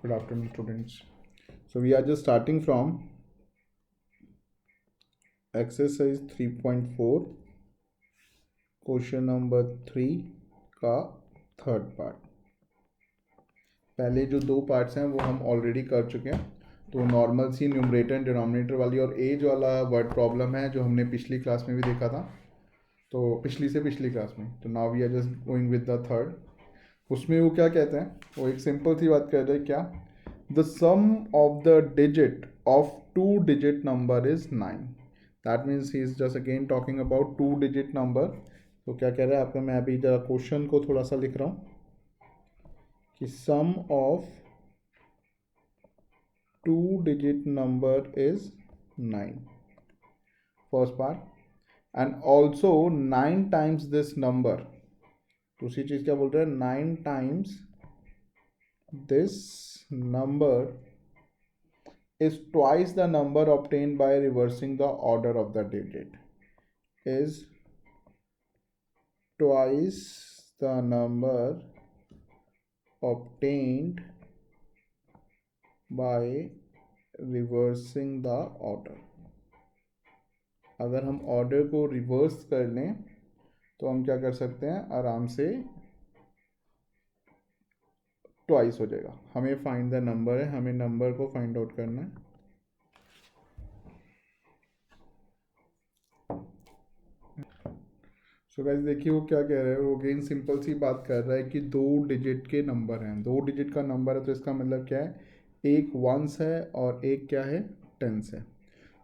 Good afternoon, students. So we are just starting from exercise 3.4, question number 3 का third part. पहले जो दो parts हैं वो हम ऑलरेडी कर चुके हैं। तो नॉर्मल सी न्यूमरेटर एंड डिनोमिनेटर वाली और एज वाला वर्ड प्रॉब्लम है जो हमने पिछली क्लास में भी देखा था, तो पिछली क्लास में। तो now we are just going with the third. उसमें वो क्या कहते हैं, वो एक सिंपल सी बात कर रहे हैं, क्या the sum of the digit of 2 digit number is 9। That means he is just again talking about 2 digit number. तो क्या कह रहा है आपका, मैं अभी जरा क्वेश्चन को थोड़ा सा लिख रहा हूँ कि sum of 2 digit number is 9, first part, and also 9 times this number. दूसरी चीज क्या बोल रहे हैं, 9 times this number is twice the number obtained by reversing the order of the digit, is twice the number obtained by reversing the order। अगर हम order को reverse कर लें तो हम क्या कर सकते हैं, आराम से ट्वाइस हो जाएगा। हमें फाइंड द नंबर है, हमें नंबर को फाइंड आउट करना है। सो गाइस देखिए वो क्या कह रहा है, वो अगेन सिंपल सी बात कर रहा है कि 2 digit के नंबर हैं। 2 digit का नंबर है तो इसका मतलब क्या है, एक वंस है और एक क्या है, टेंस है।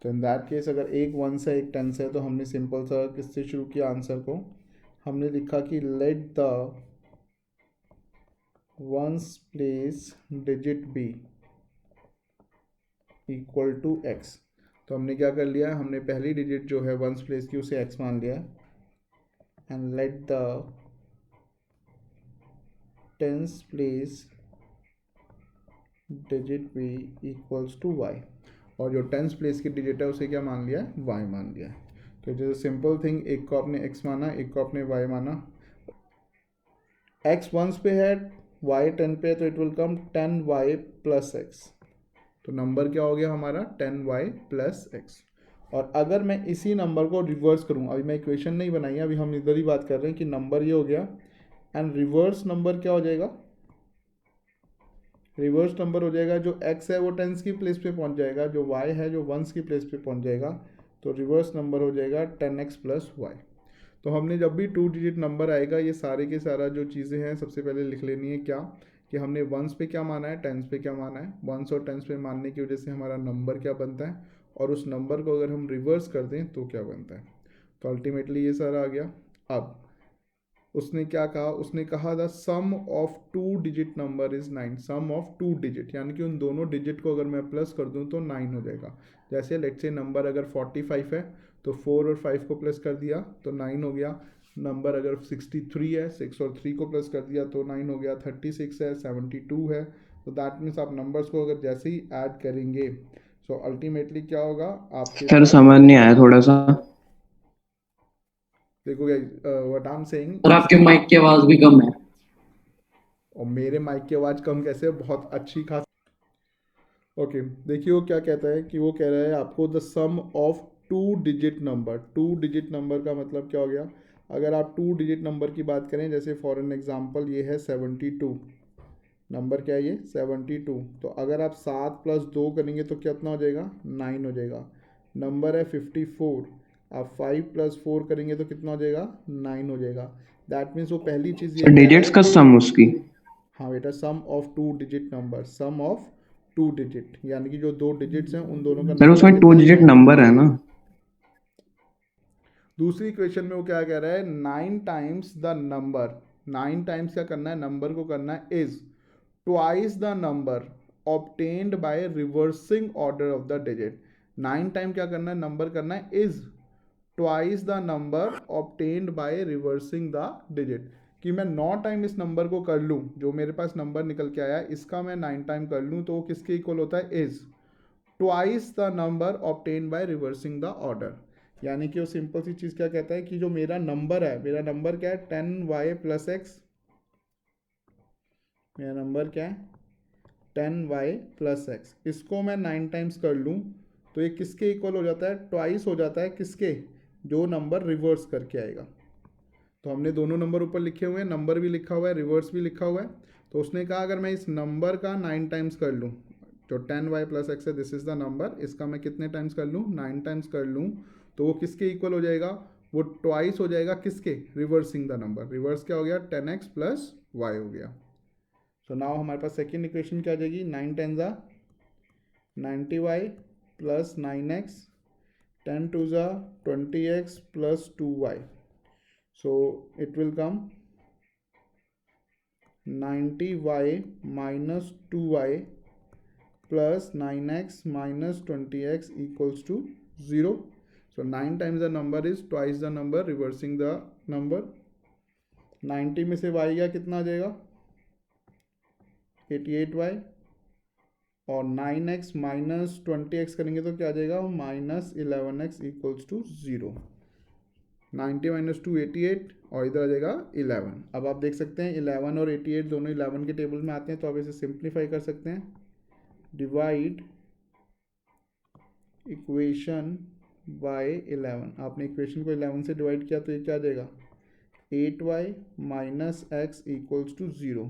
तो इन दैट केस अगर एक वंस है एक टेंस है तो हमने सिंपल सा किससे शुरू किया आंसर को, हमने लिखा कि let the ones place digit be equal to X. तो हमने क्या कर लिया, हमने पहली डिजिट जो है वंस प्लेस की उसे एक्स मान लिया, and let the tens place digit be equals to Y. और जो टेंस प्लेस की डिजिट है उसे क्या मान लिया है, वाई मान लिया है। तो जैसे सिंपल थिंग, एक को आपने एक्स माना, एक को आपने वाई माना। एक्स वंस पे है, वाई 10 पे है, तो it will come 10y plus x. तो नंबर क्या हो गया हमारा, 10y प्लस एक्स। और अगर मैं इसी नंबर को रिवर्स करूँ, अभी मैं इक्वेशन नहीं बनाई है, अभी हम इधर ही बात कर रहे हैं कि नंबर ये हो गया, एंड रिवर्स नंबर क्या हो जाएगा, रिवर्स नंबर हो जाएगा जो x है वो टेंस की प्लेस पे पहुंच जाएगा, जो y है जो वंस की प्लेस पे पहुंच जाएगा। तो रिवर्स नंबर हो जाएगा 10x प्लस वाई। तो हमने जब भी 2 digit नंबर आएगा, ये सारे के सारा जो चीज़ें हैं सबसे पहले लिख लेनी है, क्या कि हमने वंस पे क्या माना है, टेंस पे क्या माना है। वंस और टेंस पे मानने की वजह से हमारा नंबर क्या बनता है, और उस नंबर को अगर हम रिवर्स कर दें तो क्या बनता है। तो अल्टीमेटली ये सारा आ गया। अब उसने क्या कहा, उसने कहा the sum of 2 digit number is 9। Sum of 2 digit यानी कि उन दोनों डिजिट को अगर मैं प्लस कर दूं तो 9 हो जाएगा। जैसे लेट्स से नंबर अगर 45 है तो 4 और 5 को प्लस कर दिया तो 9 हो गया। नंबर अगर 63 है, 6 और 3 को प्लस कर दिया तो 9 हो गया। 36 है, 72 है। तो दैट मीन्स आप नंबर्स को अगर जैसे ही ऐड करेंगे तो अल्टीमेटली क्या होगा आपके सर पास। समझ नहीं आया थोड़ा सा। देखो व्हाट आई एम सेइंग, और आपके माइक की आवाज भी कम है। और मेरे माइक की आवाज़ कम कैसे, बहुत अच्छी खास। ओके देखिए वो क्या कहता है कि वो कह रहा है आपको the sum of 2 digit number. 2 digit number का मतलब क्या हो गया, अगर आप 2 digit नंबर की बात करें, जैसे फॉर एन एग्जांपल ये है 72। नंबर क्या है ये, 72। तो अगर आप 7 + 2 करेंगे तो कितना हो जाएगा, 9 हो जाएगा। नंबर है 54, आप 5 + 4 करेंगे तो कितना हो जाएगा, 9 हो जाएगा। दैट मीन्स वो पहली चीज़ ये सर कह रहा डिजिट्स है का कि, सम उसकी। हाँ बेटा, sum of 2 digit number, sum of 2 digit यानी कि जो दो डिजिट्स हैं उन दोनों का सर नंबर उसमें टू कितना है, डिजिट 9। नंबर है ना। दूसरी क्वेश्चन में वो क्या कह रहा है, 9 टाइम्स द नंबर। 9 टाइम्स क्या करना है, नंबर को करना है is twice the number obtained by reversing order of the digit. 9 time क्या करना है, नंबर करना है is twice the number obtained by reversing the digit. कि मैं 9 टाइम इस नंबर को कर लूँ, जो मेरे पास नंबर निकल के आया इसका मैं 9 टाइम कर लूँ तो वो किसके इक्वल होता है, is twice the number obtain by reversing the order. यानी कि वो सिंपल सी चीज़ क्या कहता है कि जो मेरा नंबर है, मेरा नंबर क्या है, 10y प्लस एक्स। मेरा नंबर क्या है, 10y प्लस एक्स, इसको मैं 9 टाइम्स कर लूँ तो ये किसके इक्वल हो जाता है, ट्वाइस हो जाता है किसके, जो नंबर रिवर्स करके आएगा। तो हमने दोनों नंबर ऊपर लिखे हुए हैं, नंबर भी लिखा हुआ है, रिवर्स भी लिखा हुआ है। तो उसने कहा अगर मैं इस नंबर का 9 टाइम्स कर लूँ, जो 10y प्लस एक्स है दिस इज़ द नंबर, इसका मैं कितने टाइम्स कर लूँ, 9 टाइम्स कर लूँ, तो वो किसके इक्वल हो जाएगा, वो ट्वाइस हो जाएगा किसके, रिवर्सिंग द नंबर। रिवर्स क्या हो गया, 10x प्लस वाई हो गया। सो नाउ हमारे पास सेकेंड इक्वेशन क्या आ जाएगी, 9 10 ज़ा 90y प्लस 9x, 10 2 ज़ा 20x plus 2y। So it will come 90y minus 2y plus 9x minus 20x equals to 0. So 9 times the number is twice the number, reversing the number. 90 में से y का कितना आ जाएगा, 88y, और 9x minus 20x करेंगे तो क्या आ जाएगा, minus 11x equals to 0। 90 minus 2 88, और इधर आ जाएगा 11। अब आप देख सकते हैं 11 और 88 दोनों 11 के टेबल में आते हैं, तो आप इसे सिंप्लीफाई कर सकते हैं। डिवाइड इक्वेशन बाय 11, आपने इक्वेशन को 11 से डिवाइड किया तो ये क्या आ जाएगा, 8y minus x equals to 0।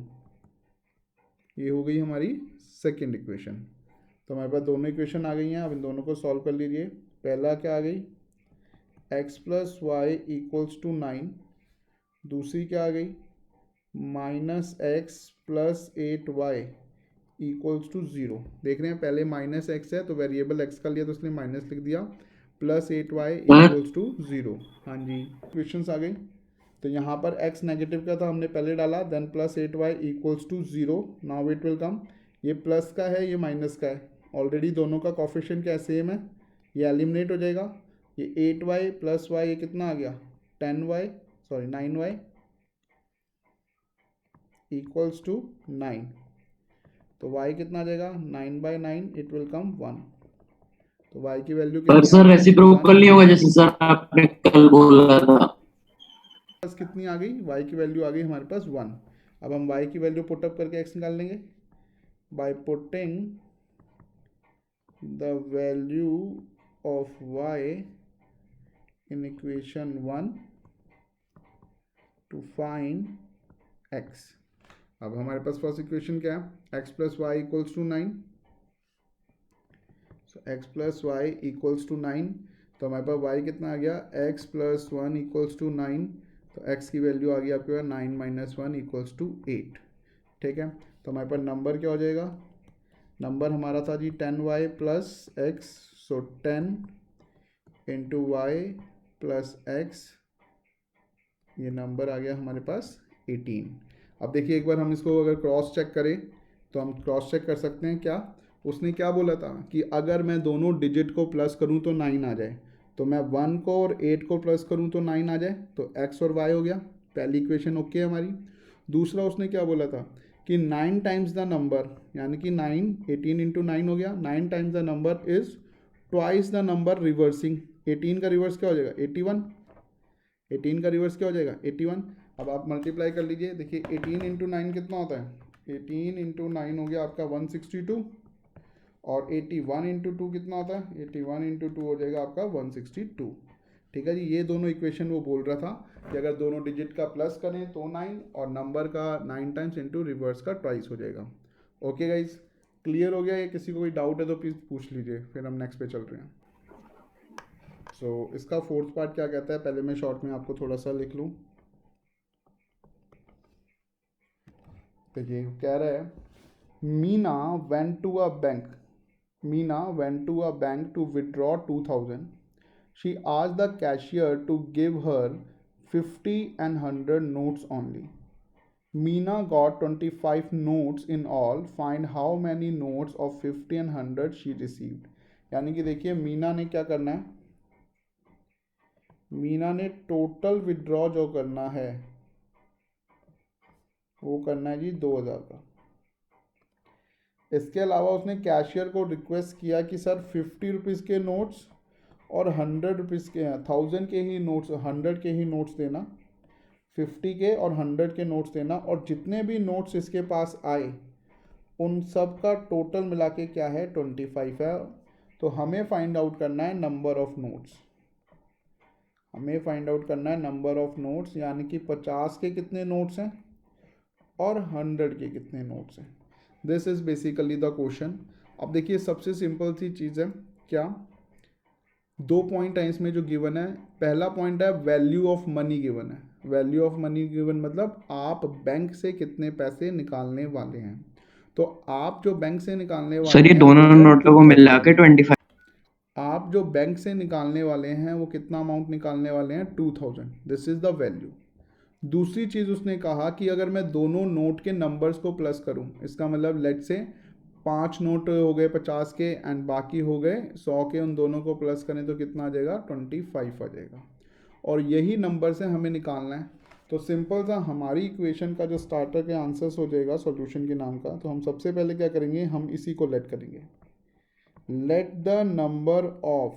ये हो गई हमारी सेकेंड इक्वेशन। तो हमारे पास दोनों इक्वेशन आ गई हैं, अब इन दोनों को सॉल्व कर लीजिए। पहला क्या आ गई, x plus Y equals to 9, दूसरी क्या आ गई, minus X plus 8y equals to 0। देख रहे हैं पहले माइनस एक्स है तो वेरिएबल x का लिया तो उसने माइनस लिख दिया, प्लस 8y इक्वल्स टू 0। हाँ जी, इक्वेशंस आ गई। तो यहाँ पर x नेगेटिव का था, हमने पहले डाला, then plus 8y equals to 0। Now it will come, ये प्लस का है ये माइनस का है, ऑलरेडी दोनों का कोफिशिएंट क्या सेम है, ये एलिमिनेट हो जाएगा। ये 8y प्लस वाई, ये कितना आ गया, 9y इक्वल्स टू 9। तो y कितना आ जाएगा, 9/9, इट विल कम 1। तो y की वैल्यू पर कितनी आ सर गई, रेसिप्रोकल नहीं होगा जैसे सर आपने कल बोला था। पास कितनी आ गई, y की वैल्यू आ गई हमारे पास 1। अब हम y की वैल्यू पुटअप करके x निकाल लेंगे by putting the value of y in equation 1 to find x। अब हमारे पास फर्स्ट इक्वेशन क्या है, x plus Y equals to 9। So x plus Y equals to 9, तो हमारे पास y कितना आ गया, x प्लस 1 इक्वल्स टू 9, तो x की वैल्यू आ गई आपके पास 9 माइनस 1 इक्वल्स टू 8। ठीक है, तो हमारे पास नंबर क्या हो जाएगा, नंबर हमारा था जी 10y प्लस एक्स, सो 10 इंटू वाई प्लस एक्स, ये नंबर आ गया हमारे पास 18। अब देखिए एक बार हम इसको अगर क्रॉस चेक करें तो हम क्रॉस चेक कर सकते हैं। क्या उसने क्या बोला था कि अगर मैं दोनों डिजिट को प्लस करूं तो 9 आ जाए, तो मैं 1 को और 8 को प्लस करूं तो 9 आ जाए, तो x और y हो गया, पहली इक्वेशन ओके है हमारी। दूसरा उसने क्या बोला था कि 9 टाइम्स द नंबर, यानी कि 9 18 इंटू 9 हो गया, 9 times the number is twice the number reversing. 18 का रिवर्स क्या हो जाएगा, 81। 18 का रिवर्स क्या हो जाएगा, 81। अब आप मल्टीप्लाई कर लीजिए, देखिए 18 इंटू 9 कितना होता है, 18 इंटू 9 हो गया आपका 162, और 81 इंटू 2 कितना होता है, 81 इंटू 2 हो जाएगा आपका 162। ठीक है जी, ये दोनों इक्वेशन वो बोल रहा था कि अगर दोनों डिजिट का प्लस करें तो 9, और नंबर का 9 टाइम्स इंटू रिवर्स का ट्वाइस हो जाएगा। ओके गाइज, क्लियर हो गया ये, किसी को कोई डाउट है तो प्लीज़ पूछ लीजिए, फिर हम नेक्स्ट पे चल रहे हैं। सो इसका फोर्थ पार्ट क्या कहता है, पहले मैं शॉर्ट में आपको थोड़ा सा लिख लूँ। देखिए कह रहा है, Meena went to a bank, Meena went to a bank to withdraw 2000. She asked the cashier to give her 50 and 100 notes only. Meena got 25 notes in all. Find how many notes of 50 and 100 she received. यानी कि देखिए मीना ने क्या करना है, मीना ने total withdraw जो करना है वो करना है जी 2000 का। इसके अलावा उसने कैशियर को रिक्वेस्ट किया कि सर 50 रुपीज़ के नोट्स और 100 रुपीज़ के, 1000 के ही नोट्स, 100 के ही नोट्स देना, 50 के और 100 के नोट्स देना, और जितने भी नोट्स इसके पास आए उन सब का टोटल मिला के क्या है 25 है। तो हमें फाइंड आउट करना है नंबर ऑफ नोट्स, हमें फाइंड आउट करना है नंबर ऑफ नोट्स, यानी कि 50 के कितने नोट्स हैं और 100 के कितने नोट्स हैं। This is basically the question. अब देखिए सबसे सिंपल सी चीज़ है, क्या 2 पॉइंट है इसमें जो गिवन है। पहला पॉइंट है वैल्यू ऑफ मनी गिवन है। वैल्यू ऑफ मनी गिवन मतलब आप बैंक से कितने पैसे निकालने वाले हैं। तो आप जो बैंक से निकालने वाले सर ये हैं दोनों वो है नोटों को मिला 2000। के 25। आप जो बैंक से निकालने वाले हैं वो कितना अमाउंट निकालने वाले हैं 2000। This is the value. दूसरी चीज़ उसने कहा कि अगर मैं दोनों नोट के नंबर्स को प्लस करूं, इसका मतलब लेट से 5 नोट हो गए 50 के एंड बाकी हो गए 100 के, उन दोनों को प्लस करें तो कितना आ जाएगा 25 आ जाएगा। और यही नंबर से हमें निकालना है। तो सिंपल सा हमारी इक्वेशन का जो स्टार्टर के आंसर्स हो जाएगा सॉल्यूशन के नाम का। तो हम सबसे पहले क्या करेंगे, हम इसी को लेट करेंगे। Let the number of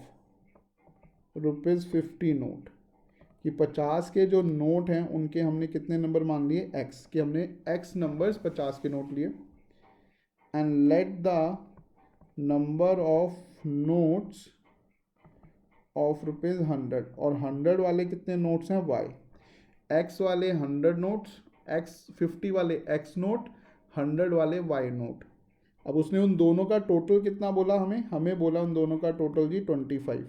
₹50 note, कि 50 के जो नोट हैं उनके हमने कितने नंबर मान लिए x, कि हमने x नंबर्स 50 के नोट लिए। And let the number of notes of ₹100, और 100 वाले कितने नोट्स हैं y। x वाले 100 नोट्स, x 50 वाले x नोट, 100 वाले y नोट। अब उसने उन दोनों का टोटल कितना बोला, हमें बोला उन दोनों का टोटल जी 25।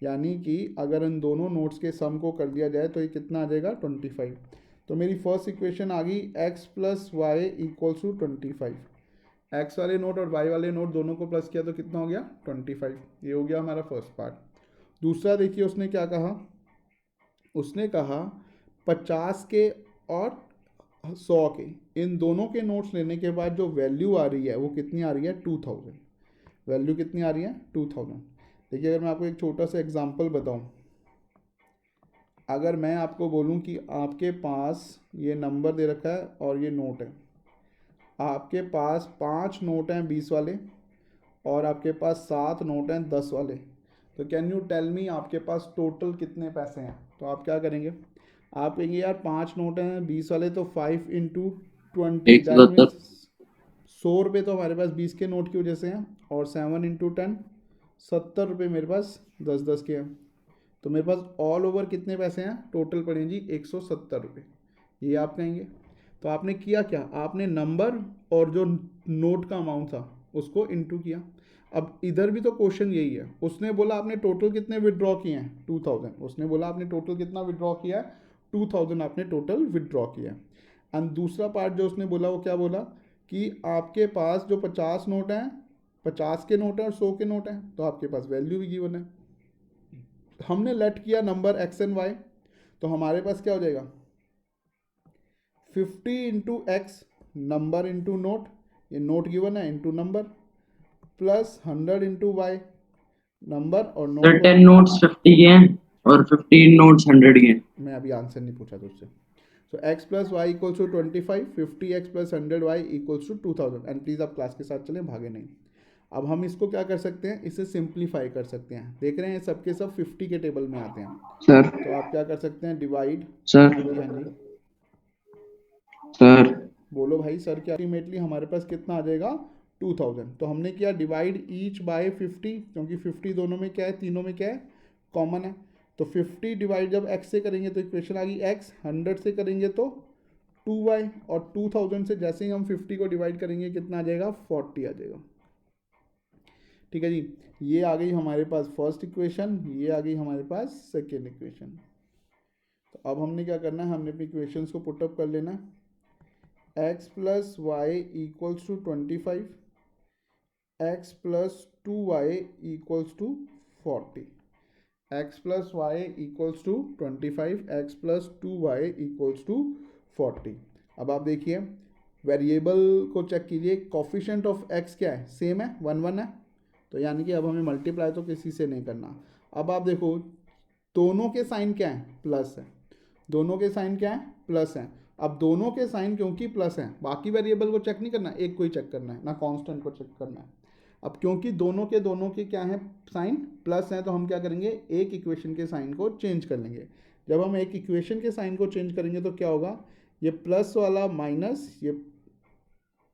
यानी कि अगर इन दोनों नोट्स के सम को कर दिया जाए तो ये कितना आ जाएगा 25। तो मेरी फर्स्ट इक्वेशन आ गई x plus Y equals to 25। X वाले नोट और वाई वाले नोट दोनों को प्लस किया तो कितना हो गया 25। ये हो गया हमारा फर्स्ट पार्ट। दूसरा देखिए उसने क्या कहा, उसने कहा 50 के और 100 के इन दोनों के नोट्स लेने के बाद जो वैल्यू आ रही है वो कितनी आ रही है 2000। वैल्यू कितनी आ रही है 2000। देखिए अगर मैं आपको एक छोटा सा एग्जांपल बताऊं, अगर मैं आपको बोलूं कि आपके पास ये नंबर दे रखा है और ये नोट है, आपके पास 5 नोट हैं 20 वाले और आपके पास 7 नोट हैं 10 वाले, तो कैन यू टेल मी आपके पास टोटल कितने पैसे हैं। तो आप क्या करेंगे, आप कहेंगे यार 5 नोट हैं 20 वाले तो 5 इंटू 20, दैट 170। मीन्स 100 रुपये तो हमारे पास 20 के नोट की वजह से हैं, और 7 इंटू 10 70 रुपये मेरे पास 10-10 के हैं। तो मेरे पास ऑल ओवर कितने पैसे हैं टोटल पड़े जी 170 रुपये, ये आप कहेंगे। तो आपने किया क्या, आपने नंबर और जो नोट का अमाउंट था उसको इंटू किया। अब इधर भी तो क्वेश्चन यही है, उसने बोला आपने टोटल कितने विड्रॉ किए हैं 2000। उसने बोला आपने टोटल कितना विड्रॉ किया है 2000 आपने टोटल विड्रॉ किया। एंड दूसरा पार्ट जो उसने बोला वो क्या बोला कि आपके पास जो 50 नोट हैं, 50 के नोट हैं और 100 के नोट हैं, तो आपके पास वैल्यू भी गिवन है। हमने लेट किया नंबर x एंड y, तो हमारे पास क्या हो जाएगा 50 into X, number into note, ये नोट गिवन है into number, plus 100 into Y, number और नोट सर को 10 इंटू। नोट्स 50 के हैं और 15 नोट्स 100 के हैं। मैं अभी आंसर नहीं पूछा तुझसे। So x plus Y equals to 25, 50x plus 100y equals to 2000। And please आप क्लास के साथ चलें, भागे नहीं। अब हम इसको क्या कर सकते हैं, इसे सिंप्लीफाई कर सकते हैं। देख रहे हैं सबके सब 50 के टेबल में आते हैं, सर तो आप क्या कर सकते हैं डिवाइड। सर हाँ जी हाँ जी सर बोलो भाई सर, क्या अल्टीमेटली हमारे पास कितना आ जाएगा 2000। तो हमने किया डिवाइड ईच बाय 50, क्योंकि 50 दोनों में क्या है, तीनों में क्या है कॉमन है। तो 50 डिवाइड जब x से करेंगे तो इक्वेशन आ गई x, 100 से करेंगे तो 2y, और 2000 से जैसे ही हम 50 को डिवाइड करेंगे कितना आ जाएगा 40 आ जाएगा। ठीक है जी, ये आ गई हमारे पास फर्स्ट इक्वेशन, ये आ गई हमारे पास सेकेंड इक्वेशन। तो अब हमने क्या करना है, हमने अपनी इक्वेशंस को पुटअप कर लेना है। x plus Y equals to 25, x plus 2y equals to 40, x plus Y equals to 25, x plus 2y equals to 40। अब आप देखिए वेरिएबल को चेक कीजिए, कॉफिशेंट ऑफ x क्या है, सेम है 1 1 है, तो यानी कि अब हमें मल्टीप्लाई तो किसी से नहीं करना। अब आप देखो दोनों के साइन क्या है, प्लस है, दोनों के साइन क्या है प्लस है। अब दोनों के साइन क्योंकि प्लस हैं, बाकी वेरिएबल को चेक नहीं करना, एक को ही चेक करना है ना, कांस्टेंट को चेक करना है। अब क्योंकि दोनों के क्या है साइन प्लस हैं, तो हम क्या करेंगे एक इक्वेशन के साइन को चेंज कर लेंगे। जब हम एक इक्वेशन के साइन को चेंज करेंगे तो क्या होगा, ये प्लस वाला माइनस, ये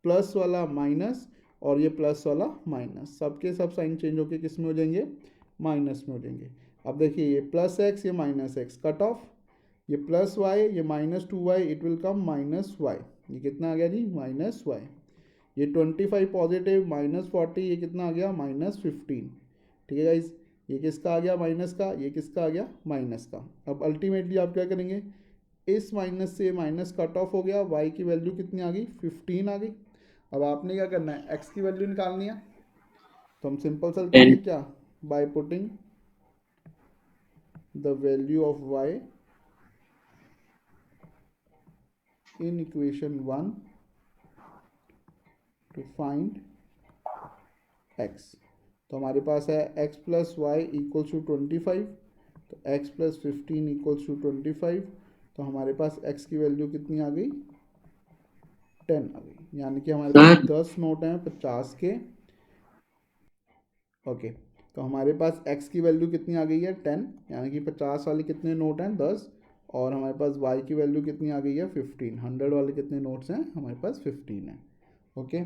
प्लस वाला माइनस और ये प्लस वाला माइनस, सबके सब साइन चेंज होके किस में हो जाएंगे, माइनस में हो जाएंगे। अब देखिए ये प्लस एक्स ये माइनस एक्स, कट ऑफ, ये प्लस वाई ये minus 2y, it will come minus y, ये कितना आ गया जी, माइनस वाई। ये 25 पॉजिटिव माइनस 40, ये कितना आ गया, माइनस 15। ठीक है गाइज, ये किसका आ गया माइनस का, ये किसका आ गया माइनस का। अब अल्टीमेटली आप क्या करेंगे, इस माइनस से माइनस कट ऑफ हो गया, y की वैल्यू कितनी आ गई, 15 आ गई। अब आपने क्या करना है, x की वैल्यू निकालनी है, तो हम सिंपल सा लिखेंगे क्या, bye putting the value of y in equation 1 to find x। तो हमारे पास है x plus Y equals to 25, तो x प्लस 15 इक्वल्स टू 25, तो हमारे पास x की वैल्यू कितनी आ गई, 10 आ गई। यानी कि हमारे पास 10 नोट हैं 50 के। ओके, तो हमारे पास x की वैल्यू कितनी आ गई है, 10, यानी कि 50 वाले कितने नोट हैं, 10, और हमारे पास y की वैल्यू कितनी आ गई है, 15। 100 वाले कितने नोट्स हैं, हमारे पास 15 है। ओके,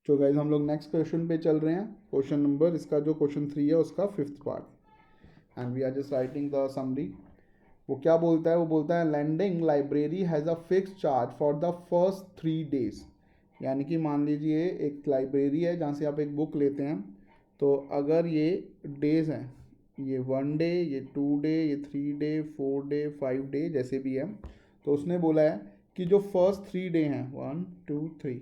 तो गाइज हम लोग नेक्स्ट क्वेश्चन पे चल रहे हैं। क्वेश्चन नंबर, इसका जो क्वेश्चन 3 है उसका 5th part, and we are just writing the summary. वो क्या बोलता है, वो बोलता है lending library has a fix charge for the first 3 days. यानी कि मान लीजिए एक लाइब्रेरी है जहाँ से आप एक बुक लेते हैं, तो अगर ये डेज हैं, ये 1 डे, ये 2 डे, ये 3 डे, 4 डे, 5 डे, जैसे भी है, तो उसने बोला है कि जो फर्स्ट 3 डे हैं, 1 2 3,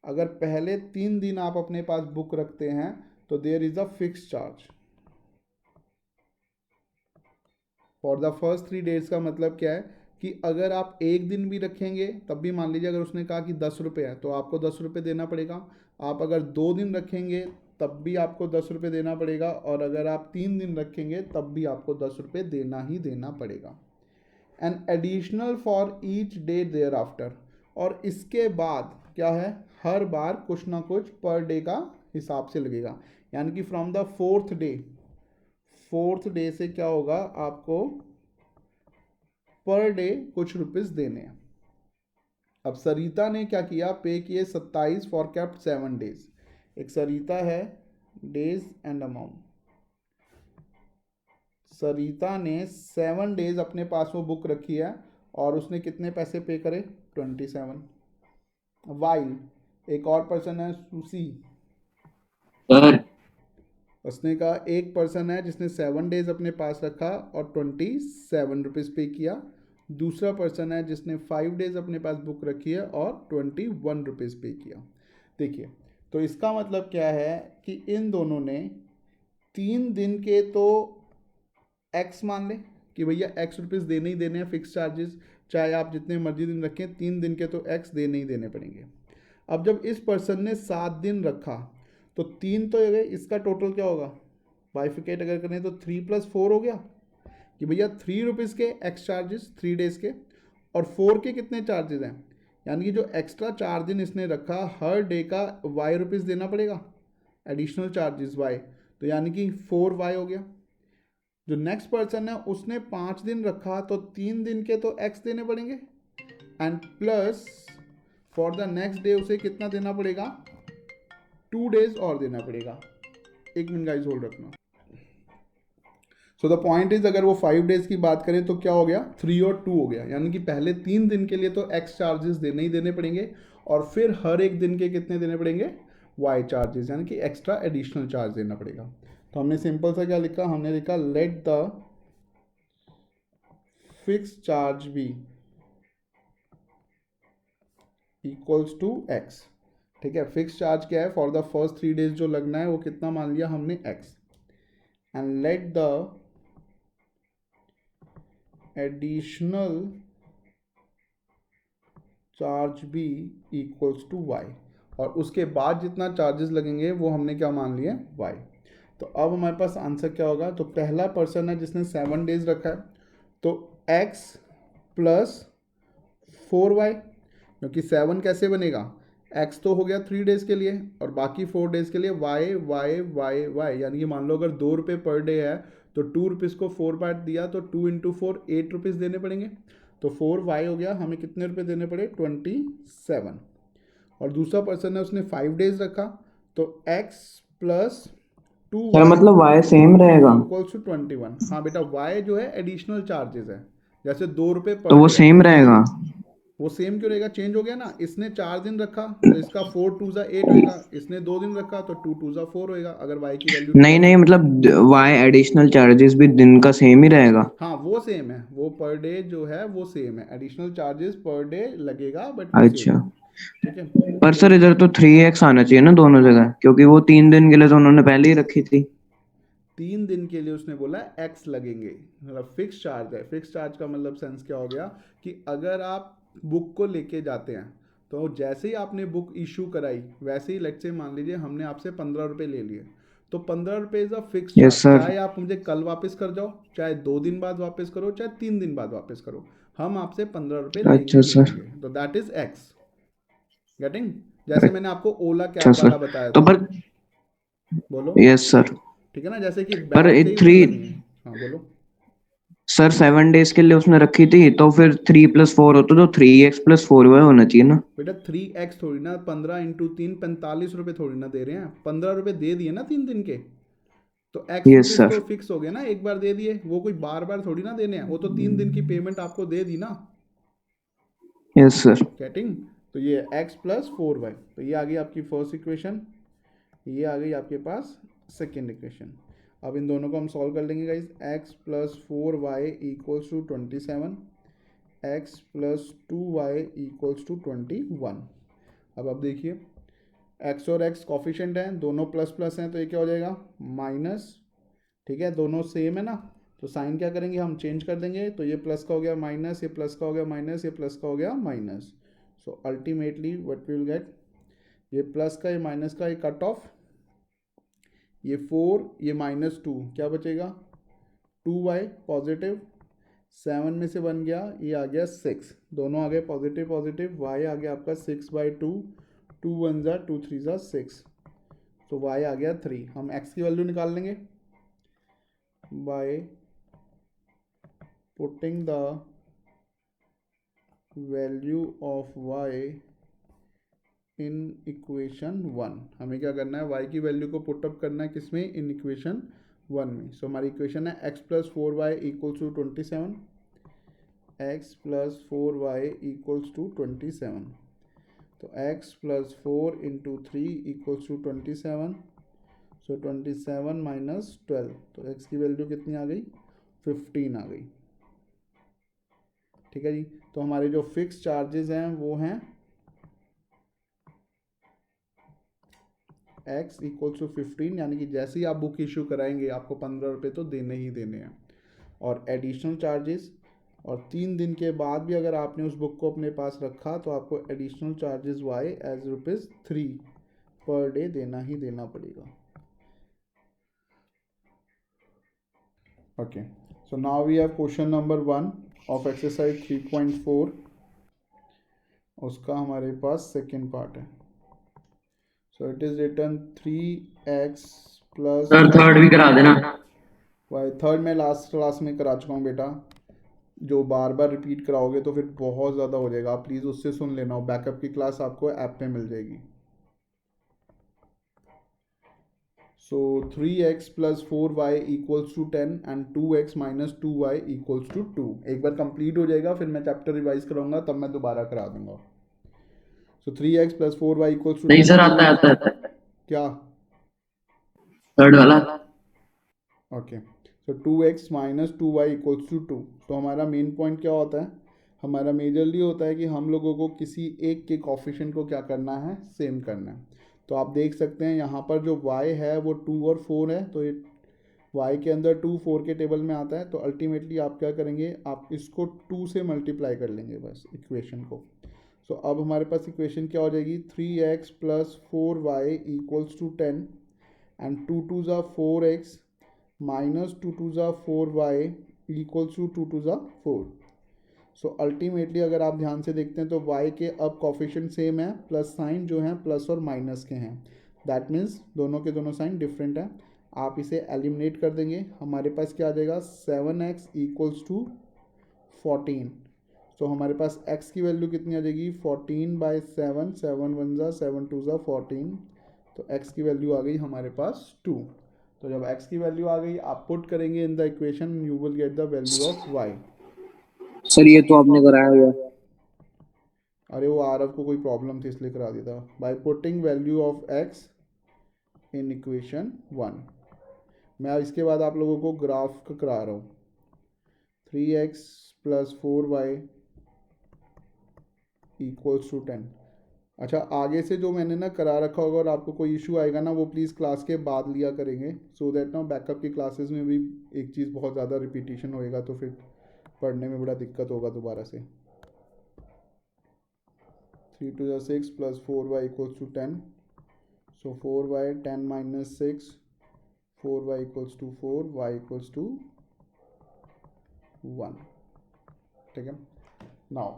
अगर पहले 3 दिन आप अपने पास बुक रखते हैं तो there is a fix charge for the first 3 days. का मतलब क्या है कि अगर आप एक दिन भी रखेंगे तब भी, मान लीजिए अगर उसने कहा कि 10 रुपये है तो आपको 10 रुपये देना पड़ेगा। आप अगर 2 दिन रखेंगे तब भी आपको 10 रुपये देना पड़ेगा, और अगर आप 3 दिन रखेंगे तब भी आपको 10 रुपये देना ही देना पड़ेगा। And additional for each day thereafter, और इसके बाद क्या है, हर बार कुछ ना कुछ पर डे का हिसाब से लगेगा। यानी कि फ्रॉम द फोर्थ डे से क्या होगा, आपको पर डे कुछ रुपीस देने हैं। अब सरिता ने क्या किया, पे किए 27 फॉर कैप्ट 7 डेज। एक सरिता है, डेज एंड अमाउंट, सरिता ने 7 डेज अपने पास वो बुक रखी है और उसने कितने पैसे पे करे, 27। वाइल एक और पर्सन है सुसी, उसने कहा एक पर्सन है जिसने 7 डेज अपने पास रखा और 27 रुपीज़ पे किया। दूसरा पर्सन है जिसने 5 डेज अपने पास बुक रखी है और 21 रुपीज़ पे किया। देखिए, तो इसका मतलब क्या है कि इन दोनों ने 3 दिन के तो x मान ले कि भैया x रुपीज़ देने ही देने हैं, फिक्स चार्जेस, चाहे आप जितने मर्जी दिन रखें, 3 दिन के तो x देने ही देने पड़ेंगे। अब जब इस पर्सन ने 7 दिन रखा तो 3 तो गए, इसका टोटल क्या होगा, बाइफिकेट अगर करें तो 3 + 4 हो गया कि भैया 3 रुपीज़ के एक्स चार्जेस 3 डेज़ के, और 4 के कितने चार्जेस हैं, यानी कि जो एक्स्ट्रा 4 दिन इसने रखा हर डे का y रुपीज़ देना पड़ेगा, एडिशनल चार्जेस y, तो यानी कि 4y हो गया। जो नेक्स्ट पर्सन है उसने 5 दिन रखा तो 3 दिन के तो x देने पड़ेंगे, and plus for the next day उसे कितना देना पड़ेगा, 2 डेज और देना पड़ेगा। एक मिनट गाइस होल्ड रखना। सो द पॉइंट इज, अगर वो 5 डेज की बात करें तो क्या हो गया, 3 और 2 हो गया, यानी कि पहले 3 दिन के लिए तो एक्स चार्जेस देने ही देने पड़ेंगे, और फिर हर एक दिन के कितने देने पड़ेंगे, वाई चार्जेस, यानी कि एक्स्ट्रा एडिशनल चार्ज देना पड़ेगा। तो हमने सिंपल सा क्या लिखा, हमने लिखा let the fix charge be equals to x. ठीक है, फिक्स चार्ज क्या है, फॉर द फर्स्ट 3 डेज जो लगना है वो कितना मान लिया हमने x, and let the additional charge be equals to Y, और उसके बाद जितना चार्जेस लगेंगे वो हमने क्या मान लिया, वाई। तो अब हमारे पास आंसर क्या होगा, तो पहला पर्सन है जिसने 7 डेज रखा है, तो x + 4y, क्योंकि 7 कैसे बनेगा, x तो हो गया 3 डेज के लिए और बाकी 4 डेज के लिए y y y y, यानी कि मान लो अगर 2 रुपये पर डे है तो 2 रुपीज़ को 4 पार्ट दिया तो 2 × 4 8 रुपीज़ देने पड़ेंगे। तो 4y हो गया, हमें कितने रुपए देने पड़े 27। और दूसरा पर्सन है उसने 5 डेज रखा, तो x प्लस सर 2y मतलब y सेम रहेगा, इक्वल्स टू 21। हाँ बेटा, y जो है एडिशनल चार्जेस है, जैसे 2 रुपये तो पर वो डे है। सेम रहेगा। वो सेम क्यों रहेगा, चेंज हो गया ना, इसने 4 दिन रखा तो इसका 4 टू ज़ा 8 होएगा, इसने 2 दिन रखा तो 2 टू ज़ा 4 होएगा, अगर y की वैल्यू 2 नहीं है तो। नहीं, मतलब y एडिशनल चार्जेस भी दिन का सेम ही रहेगा। हाँ वो सेम है, वो पर डे जो है वो सेम है, एडिशनल चार्जेस पर डे लगेगा बट वो सेम अच्छा, है। ठीक है। पर तो सर इधर तो 3x आना चाहिए ना दोनों जगह, क्योंकि वो 3 दिन के लिए तो उन्होंने पहले ही रखी थी। 3 दिन के लिए उसने बोला एक्स लगेंगे, मतलब फिक्स चार्ज है। फिक्स चार्ज का मतलब सेंस क्या हो गया कि अगर आप बुक को लेके जाते हैं तो जैसे ही आपने बुक इशू कराई वैसे ही, लेट से मान लीजिए हमने आपसे 15 रुपये ले लिए, तो 15 रुपये is a fix yes charge, sir. चाहे आप मुझे कल वापस कर जाओ, चाहे 2 दिन बाद वापस करो, चाहे 3 दिन बाद वापस करो, हम आपसे 15 रुपये लेंगे अच्छा ही सर। लेंगे। तो दैट इज एक्स। गेटिंग? जैसे मैंने आपको ओला अच्छा कैब सर। वाला बताया तो था। पर बोलो। Yes sir. ठीक है ना, जैसे कि पर बैग से ही थ्री, उतर नहीं है। हाँ बोलो। सर 7 डेज के लिए उसने रखी थी, तो फिर 3 + 4 होता तो 3x + 4 होना चाहिए ना। बेटा 3x थोड़ी ना, 15 × 3 45 रुपये थोड़ी ना दे रहे हैं, 15 रुपये दे दिए ना 3 दिन के, तो एक्स यस रुपीज़ सर। तो फिक्स हो गया ना, एक बार दे दिए, वो कोई बार बार थोड़ी ना देने हैं, वो तो 3 दिन की पेमेंट आपको दे दी ना। Yes sir. गेटिंग? तो ये x प्लस 4y, तो ये आ गई आपकी फर्स्ट इक्वेशन, ये आ गई आपके पास सेकेंड इक्वेशन। अब इन दोनों को हम सॉल्व कर लेंगे guys. x plus 4y equals to 27, x plus 2y equals to 21। अब आप देखिए, x और x कॉफिशेंट हैं, दोनों प्लस प्लस हैं, तो ये क्या हो जाएगा माइनस। ठीक है, दोनों सेम है ना, तो साइन क्या करेंगे हम चेंज कर देंगे, तो ये प्लस का हो गया माइनस, ये प्लस का हो गया माइनस, ये प्लस का हो गया minus. So ultimately what will get, ये प्लस का ये माइनस का ये कट ऑफ, ये 4 ये -2 क्या बचेगा 2y पॉजिटिव, 7 में से 1 गया, ये आ गया 6, दोनों आ गए पॉजिटिव पॉजिटिव, y आ गया आपका 6/2, 2 1 ज़ा 2 3 ज़ा 6, तो y आ गया 3। हम x की वैल्यू निकाल लेंगे by putting the value of y in equation 1। हमें क्या करना है, y की वैल्यू को पुटअप करना है किसमें, इन इक्वेशन 1 में। सो हमारी इक्वेशन है x plus 4y equals to 27, x plus 4y equals to 27, तो x plus 4 into 3 equals to 27, so 27 minus 12, तो x की वैल्यू कितनी आ गई 15 आ गई। ठीक है जी, तो हमारे जो फिक्स चार्जेस हैं वो हैं x इक्वल्स टू 15, यानी कि जैसे ही आप बुक इशू कराएंगे आपको 15 रुपये तो देने ही देने हैं, और एडिशनल चार्जेस, और 3 दिन के बाद भी अगर आपने उस बुक को अपने पास रखा तो आपको additional charges y as ₹3 per day देना ही देना पड़ेगा। Okay, so now we have question number 1 of exercise 3.4, उसका हमारे पास सेकेंड पार्ट है। So it is written 3x plus, sir third भी करा देना। वाई थर्ड मैं लास्ट क्लास में करा चुका हूँ बेटा, जो बार बार रिपीट कराओगे तो फिर बहुत ज़्यादा हो जाएगा, आप प्लीज़ उससे सुन लेना, बैकअप की क्लास आपको ऐप पे मिल जाएगी। So 3x plus 4y equals to 10 and 2x minus 2y equals to 2। एक बार कंप्लीट हो जाएगा फिर मैं चैप्टर रिवाइज कराऊंगा, तब मैं दोबारा करा दूंगा। सो 3x plus 4y equals to नहीं 10, सर, आता है आता है क्या? थर्ड वाला। Okay, so 2x minus 2y equals to 2। तो हमारा मेन पॉइंट क्या होता है, हमारा मेजरली होता है कि हम लोगों को किसी एक के कॉफिशेंट को क्या करना है, सेम करना है। तो आप देख सकते हैं यहाँ पर जो y है वो 2 और 4 है, तो ये y के अंदर 2 4 के टेबल में आता है, तो अल्टीमेटली आप क्या करेंगे, आप इसको 2 से मल्टीप्लाई कर लेंगे बस इक्वेशन को। सो अब हमारे पास इक्वेशन क्या हो जाएगी, 3x plus 4y equals to 10 and 2 2 ज़ा 4x माइनस 2 2 ज़ा 4y इक्वल्स टू 2 2 ज़ा 4। सो अल्टीमेटली अगर आप ध्यान से देखते हैं तो y के अब कॉफिशेंट सेम है, प्लस साइन जो है प्लस और माइनस के हैं, दैट मीन्स दोनों के दोनों साइन डिफरेंट हैं। आप इसे एलिमिनेट कर देंगे, हमारे पास क्या आ जाएगा 7x इक्वल्स टू 14। तो हमारे पास x की वैल्यू कितनी आ जाएगी 14/7, 7 1 ज़ा 7 2 ज़ा 14, तो x की वैल्यू आ गई हमारे पास 2। तो जब x की वैल्यू आ गई आप पुट करेंगे in the equation, you will get the value of y। Sir ये तो आपने कराया हुआ है। अरे वो आरव को कोई प्रॉब्लम थी इसलिए करा दिया था। By putting value of x in equation 1। मैं इसके बाद आप लोगों को ग्राफ का करा रहा हूँ। 3x + 4y = 10। अच्छा, आगे से जो मैंने ना करा रखा होगा और आपको कोई इशू आएगा ना, वो प्लीज़ क्लास के बाद लिया करेंगे, सो दैट ना बैकअप की क्लासेस में भी एक चीज़ बहुत ज़्यादा रिपीटिशन होएगा तो फिर पढ़ने में बड़ा दिक्कत होगा दोबारा से। 3 2 ज़ा 6 + 4y = 10, सो 4y 10 - 6, 4y = 4, y = 1। ठीक है, now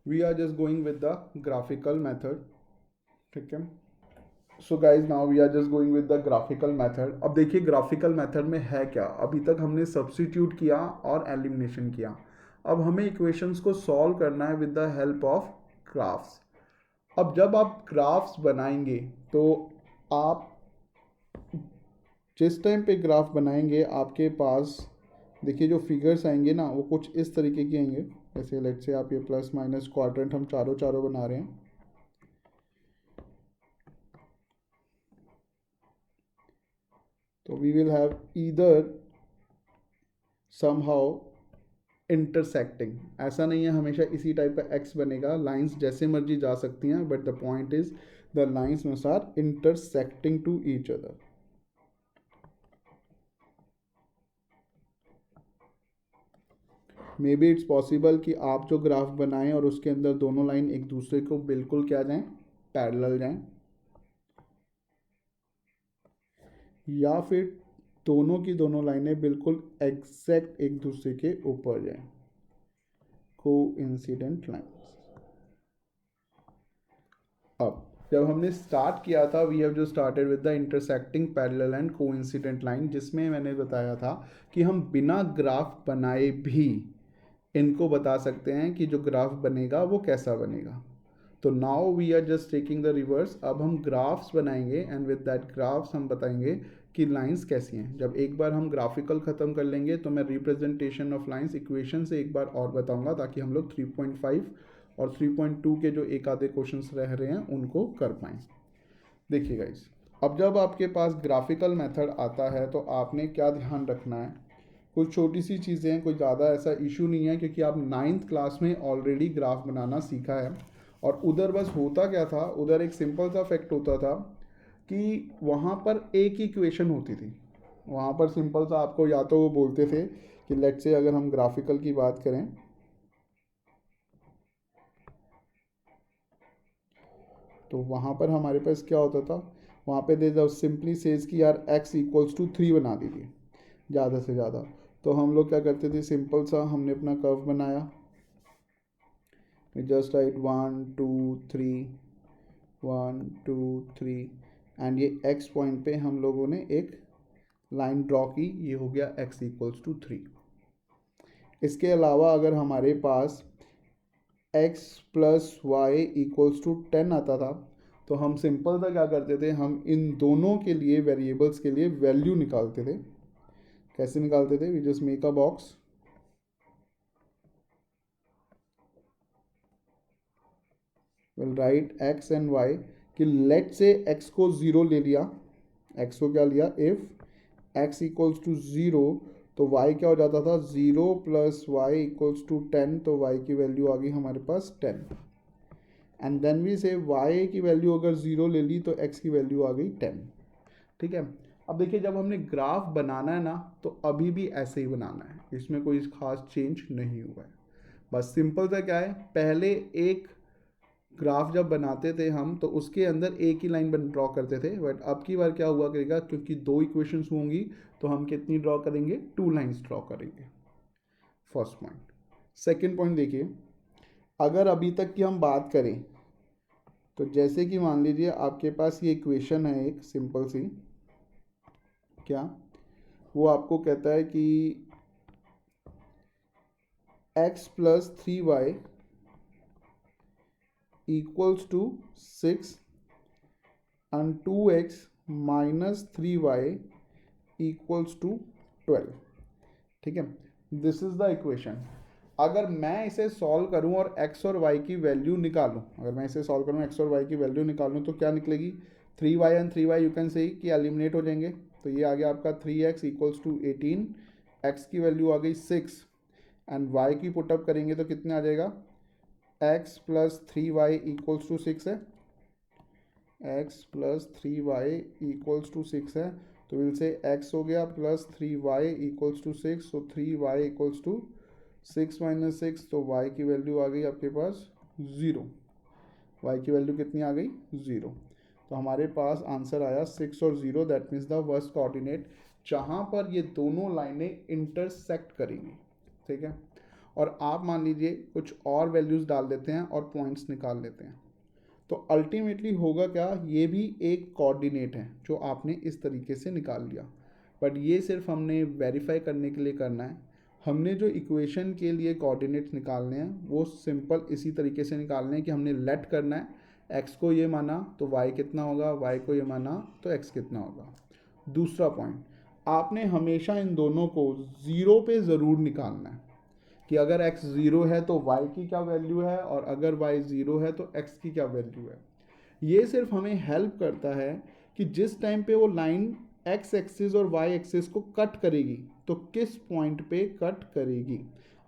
we are just going with the graphical method. ठीक है, so guys now we are just going with the graphical method. अब देखिए ग्राफिकल मेथड में है क्या, अभी तक हमने सब्स्टिट्यूट किया और एलिमिनेशन किया। अब हमें इक्वेशंस को सॉल्व करना है with the help of graphs. अब जब आप ग्राफ्स बनाएंगे तो आप जिस टाइम पे ग्राफ बनाएंगे आपके पास देखिए जो फिगर्स आएंगे ना वो कुछ इस तरीके के आएंगे। जैसे लेट्स से आप ये प्लस माइनस क्वाड्रेंट हम चारों बना रहे हैं। तो we will have either somehow intersecting. ऐसा नहीं है हमेशा इसी टाइप का एक्स बनेगा, लाइंस जैसे मर्जी जा सकती हैं, but the point is the lines must are intersecting to each other. Maybe it's possible कि आप जो ग्राफ बनाएं और उसके अंदर दोनों लाइन एक दूसरे को बिल्कुल क्या जाएं, पैरेलल जाएं, या फिर दोनों की दोनों लाइनें बिल्कुल एग्जैक्ट एक दूसरे के ऊपर जाएं, कोइंसिडेंट लाइंस। अब जब हमने स्टार्ट किया था वी हैव जो started with the intersecting parallel and coincident line, जिसमें मैंने बताया था कि हम बिना ग्राफ बनाए भी इनको बता सकते हैं कि जो ग्राफ बनेगा वो कैसा बनेगा। तो now we are just taking the reverse. अब हम ग्राफ्स बनाएंगे एंड विद दैट ग्राफ्स हम बताएंगे कि लाइंस कैसी हैं। जब एक बार हम ग्राफिकल ख़त्म कर लेंगे तो मैं रिप्रेजेंटेशन ऑफ लाइंस इक्वेशन से एक बार और बताऊंगा, ताकि हम लोग 3.5 और 3.2 के जो एक आधे क्वेश्चंस रह रहे हैं उनको कर पाएँ। देखिए गाइस, अब जब आपके पास ग्राफिकल मेथड आता है तो आपने क्या ध्यान रखना है, कुछ छोटी सी चीज़ें हैं, कोई ज़्यादा ऐसा इशू नहीं है, क्योंकि आप 9th क्लास में ऑलरेडी ग्राफ बनाना सीखा है। और उधर बस होता क्या था, उधर एक सिंपल सा फैक्ट होता था कि वहाँ पर एक ही इक्वेशन होती थी। वहाँ पर सिंपल सा आपको या तो वो बोलते थे कि लेट्स से अगर हम ग्राफिकल की बात करें तो वहाँ पर हमारे पास क्या होता था, वहाँ पे दे दो सिंपली सेज कि यार x = 3 बना दीजिए ज़्यादा से ज़्यादा। तो हम लोग क्या करते थे, सिंपल सा हमने अपना कर्व बनाया, जस्ट राइट 1 2 3 1 2 3 एंड ये x पॉइंट पे हम लोगों ने एक लाइन ड्रॉ की, ये हो गया x = 3। इसके अलावा अगर हमारे पास x + y = 10 आता था तो हम सिंपल सा क्या करते थे, हम इन दोनों के लिए वेरिएबल्स के लिए वैल्यू निकालते थे। कैसे निकालते थे, we just make a box, will write x and y कि लेट से x को 0 ले लिया, x को क्या लिया, इफ x = 0 तो y क्या हो जाता था, 0 + y = 10, तो y की वैल्यू आ गई हमारे पास 10। एंड देन वी से y की वैल्यू अगर 0 ले ली तो x की वैल्यू आ गई 10। ठीक है, अब देखिए जब हमने ग्राफ बनाना है ना तो अभी भी ऐसे ही बनाना है, इसमें कोई खास चेंज नहीं हुआ है। बस सिंपल सा क्या है, पहले एक ग्राफ जब बनाते थे हम तो उसके अंदर एक ही लाइन बन ड्रॉ करते थे, बट अब की बार क्या हुआ करेगा, क्योंकि दो इक्वेशंस होंगी तो हम कितनी ड्रॉ करेंगे, 2 लाइंस ड्रॉ करेंगे। First point. सेकंड पॉइंट देखिए, अगर अभी तक की हम बात करें तो जैसे कि मान लीजिए आपके पास ये इक्वेशन है एक सिंपल सी, क्या वो आपको कहता है कि x plus 3y equals to 6 and 2x minus 3y equals to 12। ठीक है, दिस इज द इक्वेशन। अगर मैं इसे सॉल्व करूं और x और y की वैल्यू निकालूं, अगर मैं इसे सॉल्व करूं x और y की वैल्यू निकालूं तो क्या निकलेगी? 3y and 3y you can say कि एलिमिनेट हो जाएंगे। तो ये आ गया आपका 3x इक्वल्स टू 18, x की वैल्यू आ गई 6 एंड y की पुटअप करेंगे तो कितने आ जाएगा? x plus 3y equals to 6 है, x plus 3y equals to 6 है, तो विल से x हो गया plus 3y equals to 6, so 3y equals to 6 minus 6, तो y की वैल्यू आ गई आपके पास 0। y की वैल्यू कितनी आ गई? 0। तो हमारे पास आंसर आया 6 और 0, that means the worst coordinate जहाँ पर ये दोनों लाइनें इंटरसेक्ट करेंगी। ठीक है, और आप मान लीजिए कुछ और वैल्यूज़ डाल देते हैं और पॉइंट्स निकाल लेते हैं, तो अल्टीमेटली होगा क्या? ये भी एक कोऑर्डिनेट है जो आपने इस तरीके से निकाल लिया, बट ये सिर्फ हमने वेरीफाई करने के लिए करना है। हमने जो इक्वेशन के लिए कोऑर्डिनेट्स निकालने हैं वो सिंपल इसी तरीके से निकालने हैं कि हमने लेट करना है, x को ये माना तो y कितना होगा, y को ये माना तो x कितना होगा। दूसरा पॉइंट, आपने हमेशा इन दोनों को ज़ीरो पे ज़रूर निकालना है कि अगर x ज़ीरो है तो y की क्या वैल्यू है, और अगर y ज़ीरो है तो x की क्या वैल्यू है। ये सिर्फ हमें हेल्प करता है कि जिस टाइम पे वो लाइन x एक्सिस और y एक्सिस को कट करेगी तो किस पॉइंट पे कट करेगी।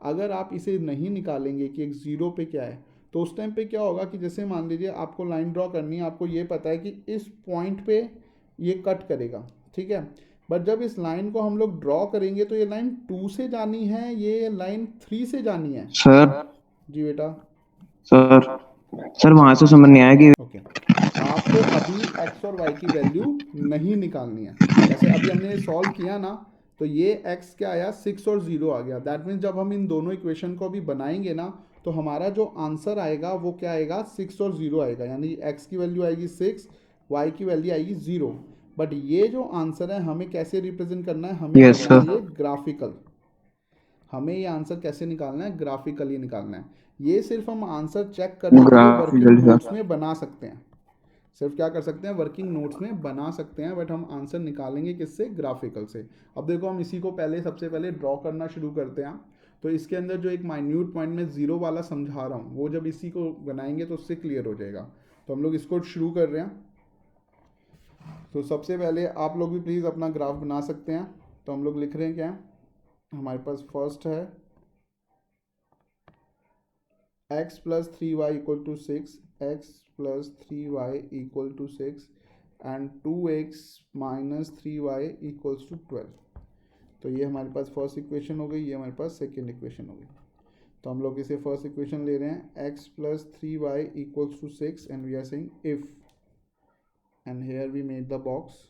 अगर आप इसे नहीं निकालेंगे कि एक ज़ीरो पे क्या है, तो उस टाइम पे क्या होगा कि जैसे मान लीजिए आपको लाइन ड्रॉ करनी है, आपको ये पता है कि इस पॉइंट पे ये कट करेगा, ठीक है, बट जब इस लाइन को हम लोग ड्रॉ करेंगे तो ये लाइन 2 से जानी है, ये लाइन 3 से जानी है। सर जी बेटा। सर सर वहां से समझ नहीं आया कि ओके, आपको अभी x और y की वैल्यू नहीं निकालनी है। जैसे अभी हमने सॉल्व किया ना, तो ये x क्या आया? 6 और 0 आ गया। दैट मीन्स जब हम इन दोनों इक्वेशन को अभी बनाएंगे ना, तो हमारा जो आंसर आएगा वो क्या आएगा? 6 और 0 आएगा, यानी x की वैल्यू आएगी 6, y की वैल्यू आएगी 0। बट ये जो आंसर है हमें कैसे रिप्रेजेंट करना है? हमें यस करना है सर ये ग्राफिकल। हमें ये आंसर कैसे निकालना है? ग्राफिकली निकालना है। ये सिर्फ हम आंसर चेक करने के लिए वर्किंग ग्राफिकल नोट्स सर में बना सकते हैं, सिर्फ क्या कर सकते हैं? वर्किंग नोट्स में बना सकते हैं, बट हम आंसर निकालेंगे किससे? ग्राफिकल से। अब देखो हम इसी को पहले सबसे पहले ड्रॉ करना शुरू करते हैं। तो इसके अंदर जो एक माइन्यूट पॉइंट में ज़ीरो वाला समझा रहा हूँ, वो जब इसी को बनाएंगे तो उससे क्लियर हो जाएगा। तो हम लोग इसको शुरू कर रहे हैं। तो सबसे पहले आप लोग भी प्लीज़ अपना ग्राफ बना सकते हैं। तो हम लोग लिख रहे हैं क्या? हमारे पास फर्स्ट है x plus 3y equal to 6, x plus 3y equal to 6 and 2x minus 3y equals to 12। तो ये हमारे पास फर्स्ट इक्वेशन हो गई, ये हमारे पास सेकेंड इक्वेशन हो गई। तो हम लोग इसे फर्स्ट इक्वेशन ले रहे हैं, x plus 3y equals to 6 and we are saying if, and here we made the box.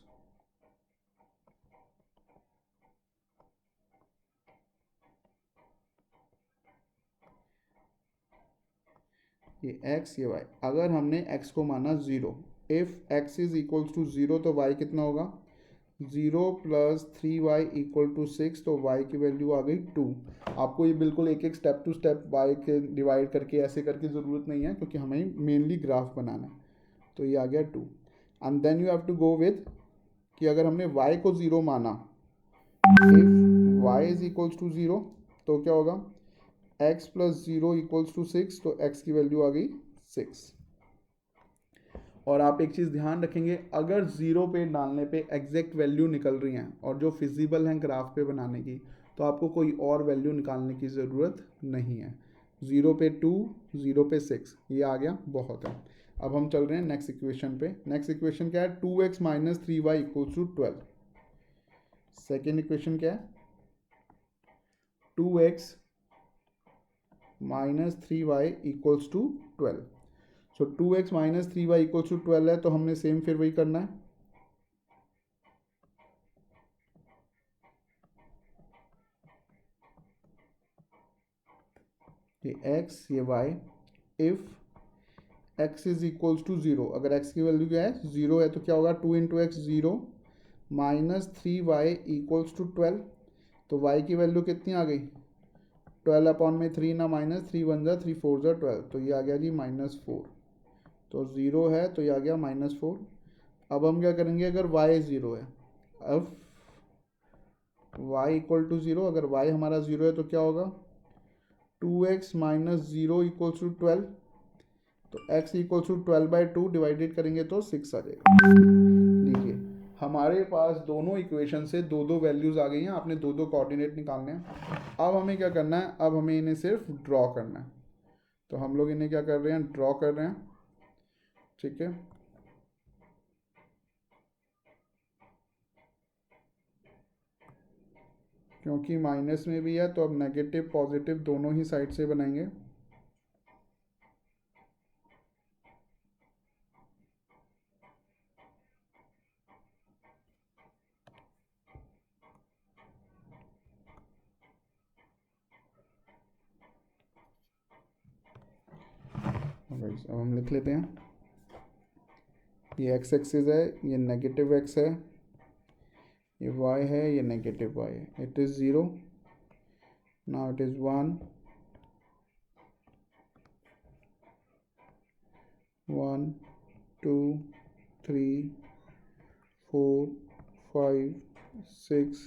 ये x ये y, अगर हमने x को माना 0, if x is equals to 0 तो y कितना होगा? 0 प्लस 3y इक्वल टू 6, तो y की वैल्यू आ गई 2। आपको ये बिल्कुल एक एक स्टेप टू स्टेप y के डिवाइड करके ऐसे करके ज़रूरत नहीं है, क्योंकि हमें मेनली ग्राफ बनाना है। तो ये आ गया 2 and then you have to go with कि अगर हमने y को 0 माना, if y is equals to 0 तो क्या होगा? x प्लस 0 इक्वल्स टू 6, तो x की वैल्यू आ गई 6। और आप एक चीज़ ध्यान रखेंगे, अगर ज़ीरो पे डालने पे एग्जैक्ट वैल्यू निकल रही हैं और जो फिजिबल हैं ग्राफ पे बनाने की, तो आपको कोई और वैल्यू निकालने की ज़रूरत नहीं है। 0 पे 2, 0 पे 6, ये आ गया, बहुत है। अब हम चल रहे हैं नेक्स्ट इक्वेशन पे। नेक्स्ट इक्वेशन क्या है? 2x minus 3y equals to 12। Second equation क्या है? 2x minus 3y equals to 12। So 2x minus 3y equals to 12 है, तो हमने सेम फिर वही करना है। ये x ये y, if x is equals to 0, अगर x की वैल्यू क्या है? 0 है, तो क्या होगा? 2 into x 0 minus 3y equals to 12, तो y की वैल्यू कितनी आ गई? 12/3 ना माइनस, 3 1 ज़ा 3 4 ज़ा 12, तो ये आ गया जी -4। तो 0 है तो ये आ गया -4। अब हम क्या करेंगे, अगर y 0 है, अब y इक्वल टू 0, अगर y हमारा 0 है तो क्या होगा, 2x माइनस 0 इक्वल्स टू 12। तो x इक्वल्स टू 12/2 डिवाइडेड करेंगे तो 6 आ जाएगा। लीजिए हमारे पास दोनों इक्वेशन से दो दो वैल्यूज़ आ गई हैं, आपने दो दो कोऑर्डिनेट निकालने हैं। अब हमें क्या करना है, अब हमें इन्हें सिर्फ ड्रॉ करना है। तो हम लोग इन्हें क्या कर रहे हैं, ड्रॉ कर रहे हैं। ठीक है, क्योंकि माइनस में भी है तो अब नेगेटिव पॉजिटिव दोनों ही साइड से बनाएंगे। अब हम लिख लेते हैं, ये x एक्सिस है, ये नेगेटिव x है, ये y है, ये नेगेटिव y है। It is 0, now it is 1, 1 2 3 4 5 6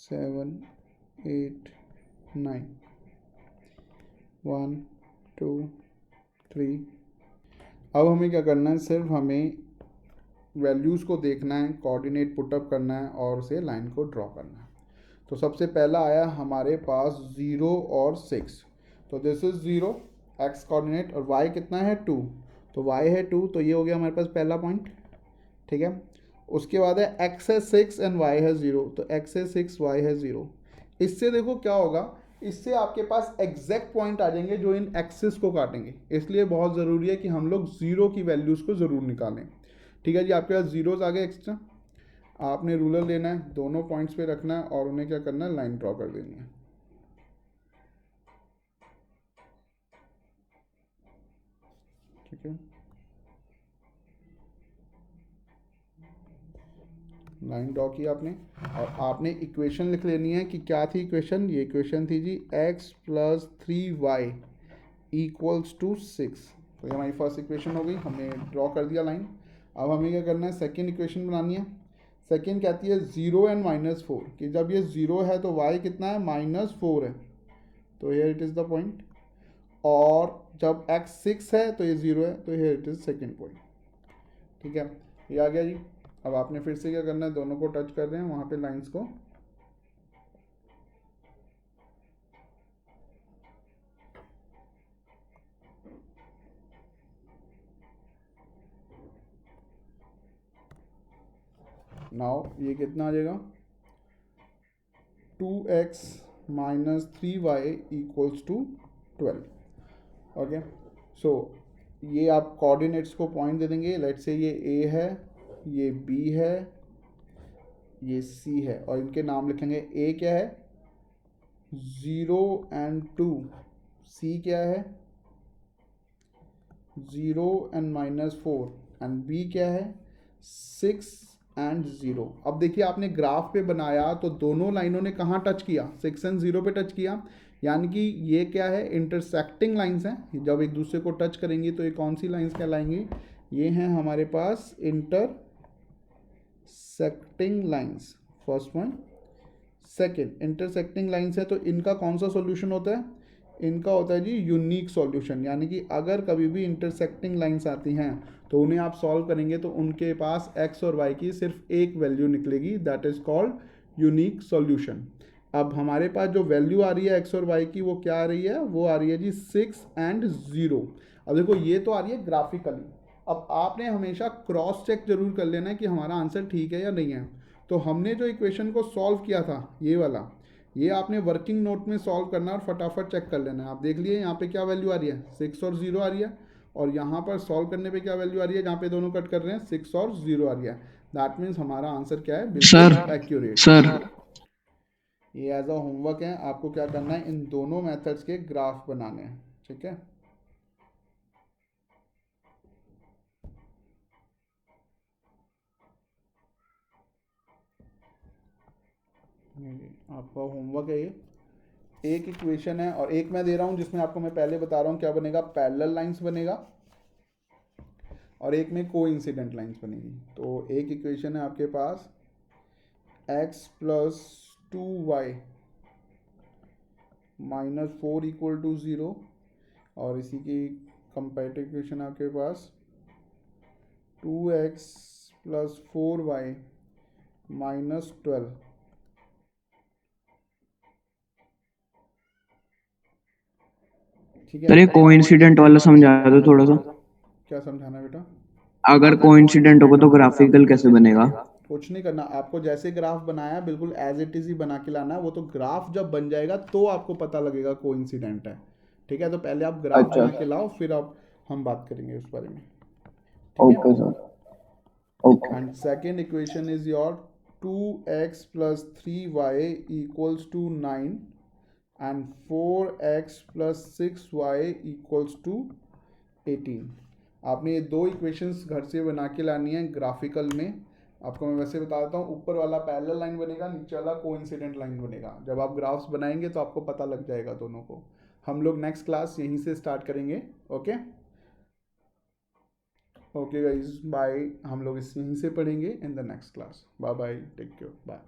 7 8 9, 1 2 3। अब हमें क्या करना है, सिर्फ हमें वैल्यूज़ को देखना है, कोऑर्डिनेट पुटअप करना है और उसे लाइन को ड्रॉ करना है। तो सबसे पहला आया हमारे पास 0 और 6, तो दिस इज़ 0 x कोऑर्डिनेट, और y कितना है 2, तो y है 2, तो ये हो गया हमारे पास पहला पॉइंट। ठीक है, उसके बाद है x है 6 एंड y है 0, तो x है 6 y है 0। इससे देखो क्या होगा, इससे आपके पास एग्जैक्ट पॉइंट आ जाएंगे जो इन एक्सिस को काटेंगे, इसलिए बहुत ज़रूरी है कि हम लोग ज़ीरो की वैल्यूज़ को ज़रूर निकालें। ठीक है जी, आपके पास जीरोज आ गए एक्स्ट्रा, आपने रूलर लेना है, दोनों पॉइंट्स पे रखना है और उन्हें क्या करना है, लाइन ड्रॉ कर देनी है। ठीक है, लाइन ड्रॉ की आपने, और आपने इक्वेशन लिख लेनी है कि क्या थी इक्वेशन, ये इक्वेशन थी जी x + 3y इक्वल्स टू 6। तो ये हमारी फर्स्ट इक्वेशन हो गई, हमने ड्रॉ कर दिया लाइन। अब हमें क्या करना है, सेकेंड इक्वेशन बनानी है। सेकेंड कहती है 0 एंड -4, कि जब ये 0 है तो y कितना है, -4 है, तो here it is the point. और जब x 6 है तो ये 0 है, तो here it is second point. ठीक है, ये आ गया जी। अब आपने फिर से क्या करना है, दोनों को टच कर रहे हैं वहाँ पे लाइंस को, नाउ ये कितना आ जाएगा, 2x minus 3y equals to 12। Okay, so ये आप कोऑर्डिनेट्स को पॉइंट दे देंगे, लेट से ये a है, ये b है, ये c है, और इनके नाम लिखेंगे। a क्या है, 0 एंड 2, c क्या है, 0 एंड -4, एंड b क्या है, 6 एंड 0। अब देखिए आपने ग्राफ पे बनाया तो दोनों लाइनों ने कहाँ टच किया, 6 एंड 0 पे टच किया, यानी कि ये क्या है, इंटरसेक्टिंग लाइंस हैं। जब एक दूसरे को टच करेंगी तो ये कौन सी लाइंस कहलाएंगी, ये हैं हमारे पास intersecting lines, first point. Second, intersecting lines है तो इनका कौन सा सॉल्यूशन होता है, इनका होता है जी यूनिक सॉल्यूशन, यानी कि अगर कभी भी इंटरसेक्टिंग लाइंस आती हैं तो उन्हें आप सॉल्व करेंगे तो उनके पास x और y की सिर्फ एक वैल्यू निकलेगी, that is called unique solution. अब हमारे पास जो वैल्यू आ रही है x और y की, वो क्या आ रही है, वो आ रही है जी 6 एंड 0। अब देखो ये तो आ रही है ग्राफिकली, अब आपने हमेशा क्रॉस चेक जरूर कर लेना है कि हमारा आंसर ठीक है या नहीं है। तो हमने जो इक्वेशन को सॉल्व किया था ये वाला, ये आपने वर्किंग नोट में सॉल्व करना और फटाफट चेक कर लेना है। आप देख लिए यहाँ पे क्या वैल्यू आ रही है, 6 और 0 आ रही है, और यहाँ पर सॉल्व करने पे क्या वैल्यू आ रही है, जहाँ पे दोनों कट कर रहे हैं 6 और 0 आ रही है। दैट मीन्स हमारा आंसर क्या है, सर बिल्कुल एक्यूरेट। सर ये एज अ होमवर्क है, आपको क्या करना है, इन दोनों मेथड्स के ग्राफ बनाने हैं। ठीक है, आपका होमवर्क है ये। एक इक्वेशन है और एक मैं दे रहा हूँ जिसमें आपको मैं पहले बता रहा हूँ क्या बनेगा, पैरेलल लाइंस बनेगा और एक में कोइंसिडेंट लाइंस बनेगी। तो एक इक्वेशन है आपके पास x plus 2y minus 4 equal to 0 और इसी की कंपैरेटिव इक्वेशन आपके पास 2x प्लस 4y माइनस 12। ठीक है, सर ये कोइंसिडेंट वाला समझा दो थोड़ा सा। क्या समझाना है बेटा? अगर कोइंसिडेंट होगा तो ग्राफिकल कैसे बनेगा? कुछ नहीं करना आपको, जैसे ग्राफ बनाया बिल्कुल एज इट इज ही बना के लाना है। वो तो ग्राफ जब बन जाएगा तो आपको पता लगेगा कोइंसिडेंट है। ठीक है, तो पहले आप ग्राफ अच्छा बना के लाओ, फिर आप हम बात करेंगे उस बारे में। ठीक है, okay sir okay. And second equation is your 2x plus 3y equals to 9 and 4x plus 6y equals to 18। आपने ये दो इक्वेशंस घर से बना के लानी है ग्राफिकल में। आपको मैं वैसे बता देता हूँ, ऊपर वाला पैरेलल लाइन बनेगा, नीचे वाला कोइंसिडेंट लाइन बनेगा। जब आप ग्राफ्स बनाएंगे तो आपको पता लग जाएगा दोनों को। हम लोग नेक्स्ट क्लास यहीं से स्टार्ट करेंगे। ओके ओके गाइज बाय, हम लोग इस यहीं से पढ़ेंगे in the next class. Bye bye, take care, bye.